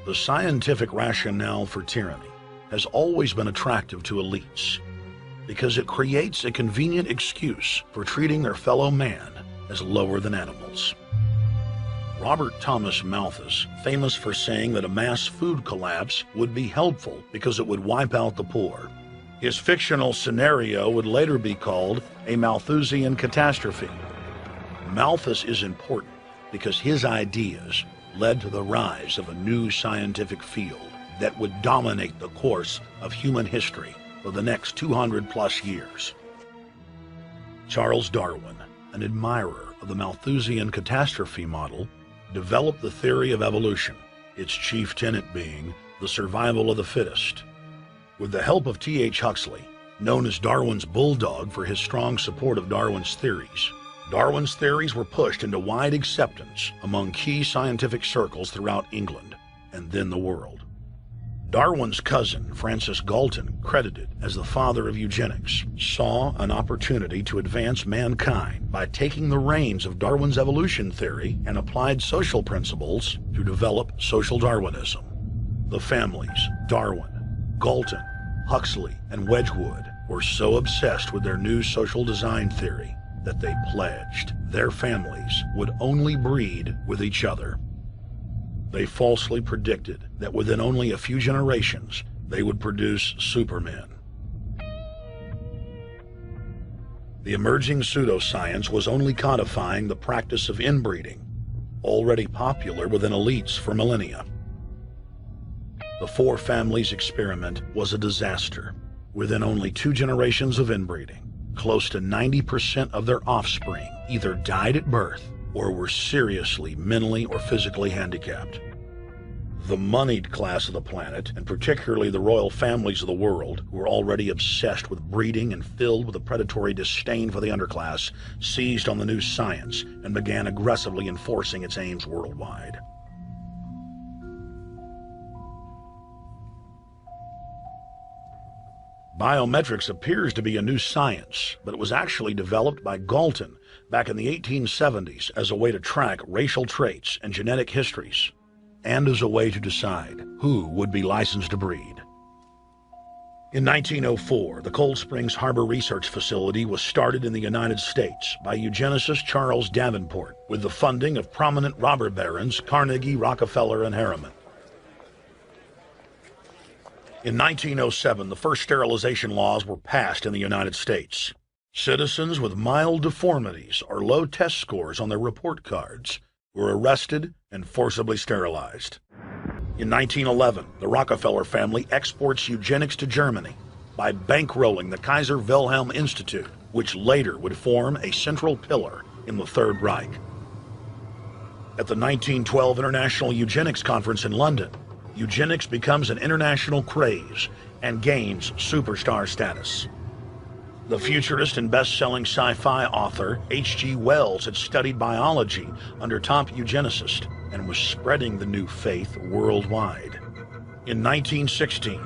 The scientific rationale for tyranny has always been attractive to elites because it creates a convenient excuse for treating their fellow man as lower than animals. Robert Thomas Malthus, famous for saying that a mass food collapse would be helpful because it would wipe out the poor. His fictional scenario would later be called a Malthusian catastrophe. Malthus is important because his ideas led to the rise of a new scientific field that would dominate the course of human history for the next 200+ years. Charles Darwin, an admirer of the Malthusian catastrophe model, developed the theory of evolution, its chief tenet being the survival of the fittest. With the help of T.H. Huxley, known as Darwin's bulldog for his strong support of Darwin's theories were pushed into wide acceptance among key scientific circles throughout England and then the world. Darwin's cousin, Francis Galton, credited as the father of eugenics, saw an opportunity to advance mankind by taking the reins of Darwin's evolution theory and applied social principles to develop social Darwinism. The families Darwin, Galton, Huxley, and Wedgwood were so obsessed with their new social design theory that they pledged their families would only breed with each other. They falsely predicted that within only a few generations, they would produce supermen. The emerging pseudoscience was only codifying the practice of inbreeding, already popular within elites for millennia. The Four Families experiment was a disaster. Within only 2 generations of inbreeding, close to 90% of their offspring either died at birth or were seriously mentally or physically handicapped. The moneyed class of the planet, and particularly the royal families of the world, who were already obsessed with breeding and filled with a predatory disdain for the underclass, seized on the new science and began aggressively enforcing its aims worldwide. Biometrics appears to be a new science, but it was actually developed by Galton back in the 1870s as a way to track racial traits and genetic histories, and as a way to decide who would be licensed to breed. In 1904, the Cold Springs Harbor Research Facility was started in the United States by eugenicist Charles Davenport with the funding of prominent robber barons Carnegie, Rockefeller, and Harriman. In 1907, the first sterilization laws were passed in the United States. Citizens with mild deformities or low test scores on their report cards were arrested and forcibly sterilized. In 1911, the Rockefeller family exports eugenics to Germany by bankrolling the Kaiser Wilhelm Institute, which later would form a central pillar in the Third Reich. At the 1912 International Eugenics Conference in London, eugenics becomes an international craze and gains superstar status. The futurist and best-selling sci-fi author H.G. Wells had studied biology under top eugenicists and was spreading the new faith worldwide. In 1916,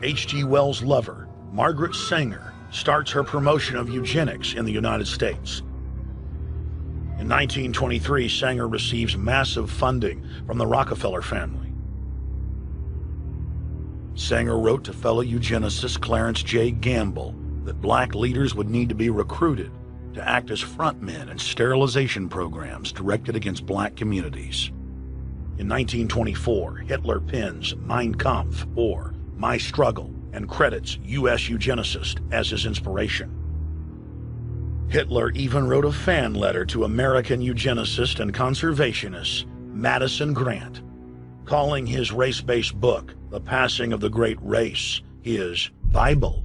H.G. Wells' lover, Margaret Sanger, starts her promotion of eugenics in the United States. In 1923, Sanger receives massive funding from the Rockefeller family. Sanger wrote to fellow eugenicist Clarence J. Gamble that black leaders would need to be recruited to act as frontmen in sterilization programs directed against black communities. In 1924, Hitler pens Mein Kampf, or My Struggle, and credits U.S. eugenicist as his inspiration. Hitler even wrote a fan letter to American eugenicist and conservationist Madison Grant, calling his race-based book, The Passing of the Great Race, his Bible.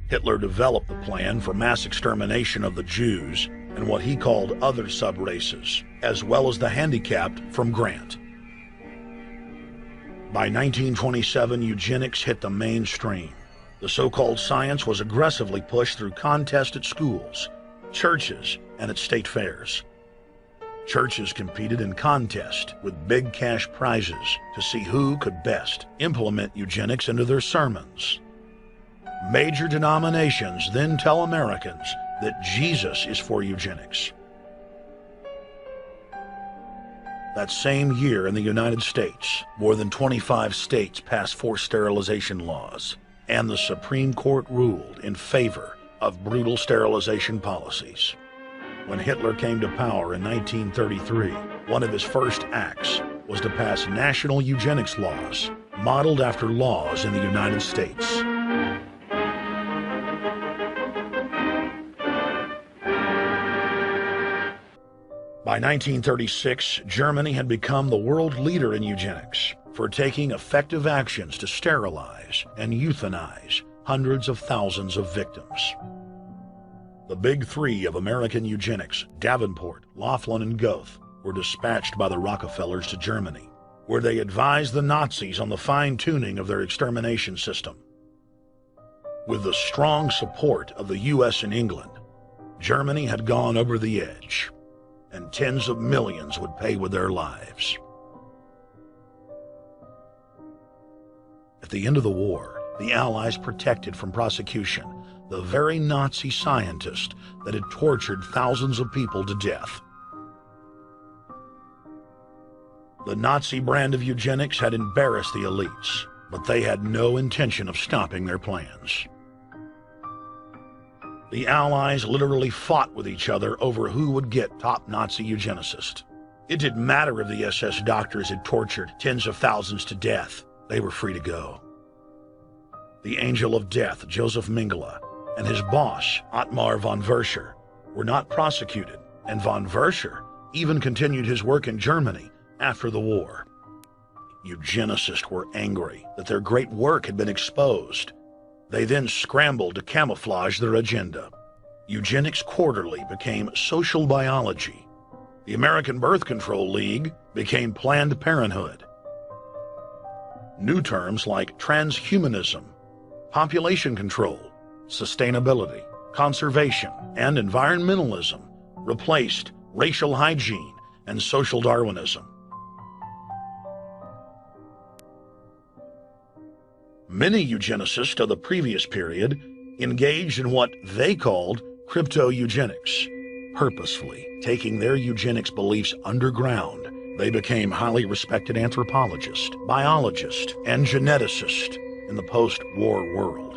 Hitler developed the plan for mass extermination of the Jews and what he called other sub-races, as well as the handicapped, from Grant. By 1927, eugenics hit the mainstream. The so-called science was aggressively pushed through contests at schools, churches, and at state fairs. Churches competed in contests with big cash prizes to see who could best implement eugenics into their sermons. Major denominations then tell Americans that Jesus is for eugenics. That same year in the United States, more than 25 states passed forced sterilization laws, and the Supreme Court ruled in favor of brutal sterilization policies. When Hitler came to power in 1933, one of his first acts was to pass national eugenics laws, modeled after laws in the United States. By 1936, Germany had become the world leader in eugenics for taking effective actions to sterilize and euthanize hundreds of thousands of victims. The big three of American eugenics, Davenport, Laughlin, and Goethe, were dispatched by the Rockefellers to Germany, where they advised the Nazis on the fine-tuning of their extermination system. With the strong support of the U.S. and England, Germany had gone over the edge, and tens of millions would pay with their lives. At the end of the war, the Allies protected from prosecution the very Nazi scientist that had tortured thousands of people to death. The Nazi brand of eugenics had embarrassed the elites, but they had no intention of stopping their plans. The Allies literally fought with each other over who would get top Nazi eugenicist. It didn't matter if the SS doctors had tortured tens of thousands to death. They were free to go. The Angel of Death, Joseph Mengele, and his boss, Ottmar von Verscher, were not prosecuted, and von Verscher even continued his work in Germany after the war. Eugenicists were angry that their great work had been exposed. They then scrambled to camouflage their agenda. Eugenics Quarterly became Social Biology. The American Birth Control League became Planned Parenthood. New terms like transhumanism, population control, sustainability, conservation, and environmentalism replaced racial hygiene and social Darwinism. Many eugenicists of the previous period engaged in what they called crypto-eugenics, purposefully taking their eugenics beliefs underground. They became highly respected anthropologists, biologists, and geneticists in the post-war world.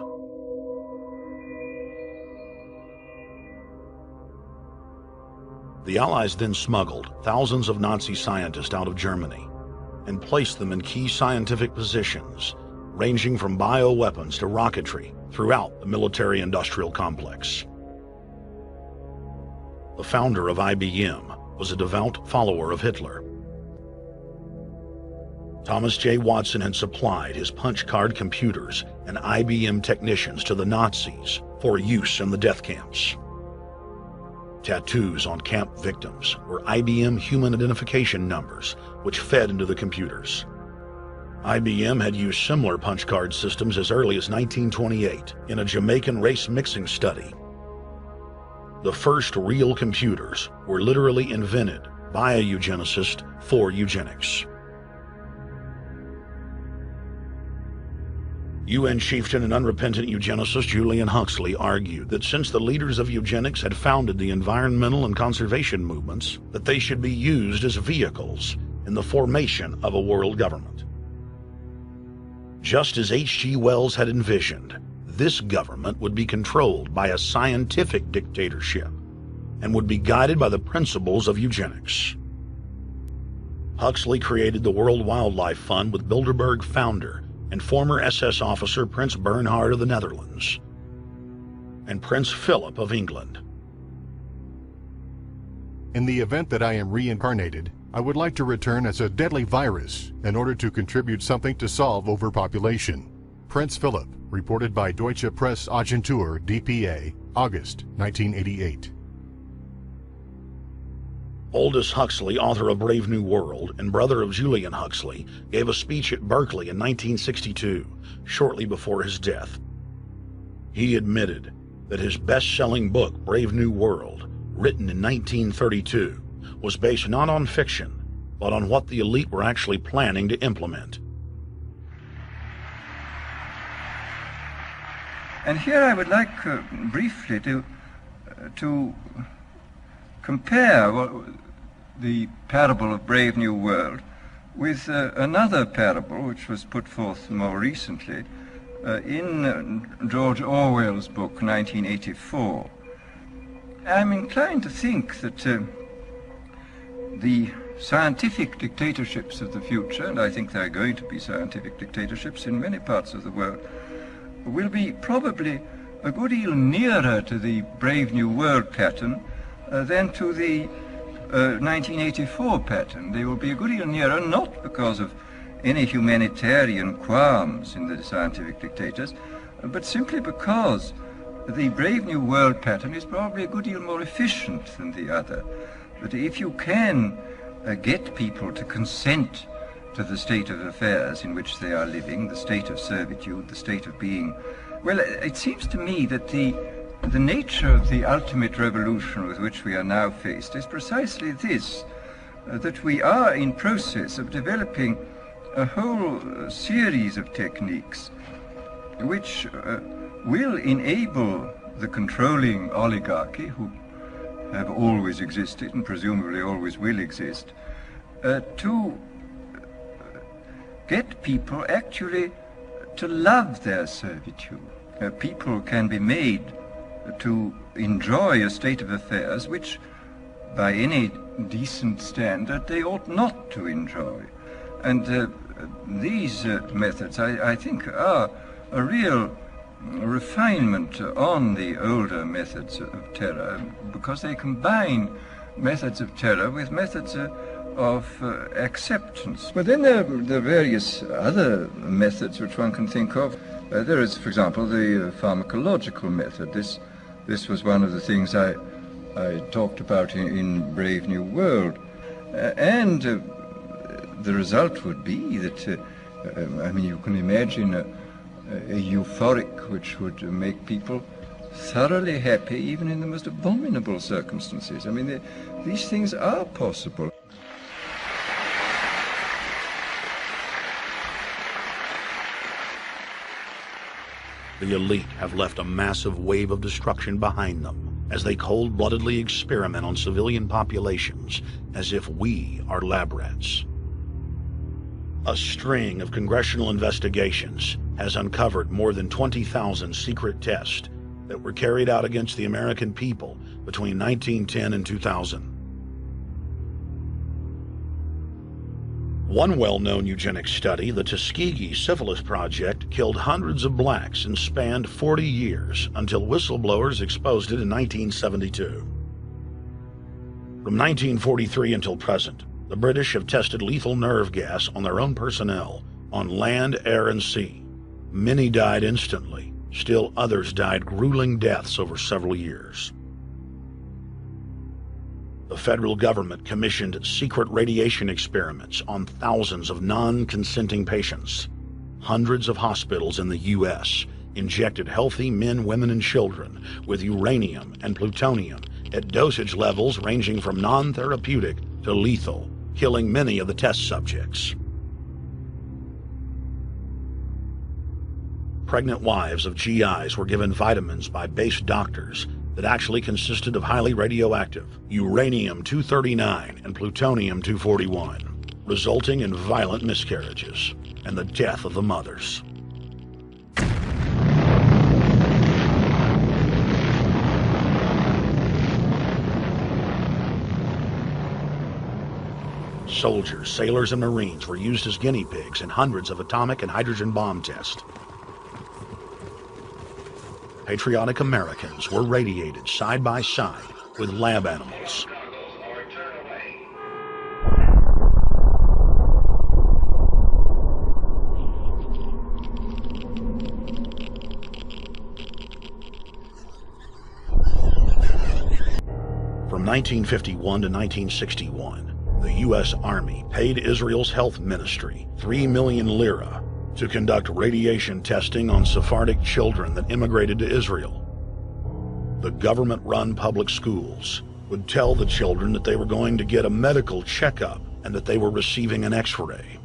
The Allies then smuggled thousands of Nazi scientists out of Germany and placed them in key scientific positions, ranging from bioweapons to rocketry throughout the military-industrial complex. The founder of IBM was a devout follower of Hitler. Thomas J. Watson had supplied his punch-card computers and IBM technicians to the Nazis for use in the death camps. Tattoos on camp victims were IBM human identification numbers, which fed into the computers. IBM had used similar punch card systems as early as 1928 in a Jamaican race mixing study. The first real computers were literally invented by a eugenicist for eugenics. UN chieftain and unrepentant eugenicist Julian Huxley argued that since the leaders of eugenics had founded the environmental and conservation movements, that they should be used as vehicles in the formation of a world government. Just as H.G. Wells had envisioned, this government would be controlled by a scientific dictatorship and would be guided by the principles of eugenics. Huxley created the World Wildlife Fund with Bilderberg founder and former SS officer Prince Bernhard of the Netherlands and Prince Philip of England. In the event that I am reincarnated, I would like to return as a deadly virus in order to contribute something to solve overpopulation. Prince Philip, reported by Deutsche Presse-Agentur DPA, August 1988. Aldous Huxley, author of Brave New World and brother of Julian Huxley, gave a speech at Berkeley in 1962, shortly before his death. He admitted that his best-selling book, Brave New World, written in 1932, was based not on fiction, but on what the elite were actually planning to implement. And here I would like briefly to compare the parable of Brave New World with another parable which was put forth more recently in George Orwell's book 1984. I'm inclined to think that the scientific dictatorships of the future, and I think there are going to be scientific dictatorships in many parts of the world, will be probably a good deal nearer to the Brave New World pattern than to the 1984 pattern. They will be a good deal nearer, not because of any humanitarian qualms in the scientific dictators, but simply because the Brave New World pattern is probably a good deal more efficient than the other. That if you can get people to consent to the state of affairs in which they are living, the state of servitude, the state of being, well, it seems to me that the nature of the ultimate revolution with which we are now faced is precisely this, that we are in process of developing a whole series of techniques which will enable the controlling oligarchy, who have always existed and presumably always will exist, to get people actually to love their servitude. People can be made to enjoy a state of affairs which, by any decent standard, they ought not to enjoy. And these methods, I think, are a real refinement on the older methods of terror, because they combine methods of terror with methods of acceptance. But then there are various other methods which one can think of. There is, for example, the pharmacological method. This was one of the things I talked about in Brave New World. And the result would be that, I mean, you can imagine a euphoric which would make people thoroughly happy even in the most abominable circumstances. I mean, these things are possible. The elite have left a massive wave of destruction behind them as they cold-bloodedly experiment on civilian populations as if we are lab rats. A string of congressional investigations has uncovered more than 20,000 secret tests that were carried out against the American people between 1910 and 2000. One well-known eugenics study, the Tuskegee Syphilis Project, killed hundreds of blacks and spanned 40 years until whistleblowers exposed it in 1972. From 1943 until present, the British have tested lethal nerve gas on their own personnel, on land, air, and sea. Many died instantly. Still others died grueling deaths over several years. The federal government commissioned secret radiation experiments on thousands of non-consenting patients. Hundreds of hospitals in the U.S. injected healthy men, women, and children with uranium and plutonium at dosage levels ranging from non-therapeutic to lethal, killing many of the test subjects. Pregnant wives of GIs were given vitamins by base doctors that actually consisted of highly radioactive uranium-239 and plutonium-241, resulting in violent miscarriages and the death of the mothers. Soldiers, sailors, and Marines were used as guinea pigs in hundreds of atomic and hydrogen bomb tests. Patriotic Americans were radiated side by side with lab animals. From 1951 to 1961, the U.S. Army paid Israel's health ministry 3 million lira to conduct radiation testing on Sephardic children that immigrated to Israel. The government-run public schools would tell the children that they were going to get a medical checkup and that they were receiving an X-ray.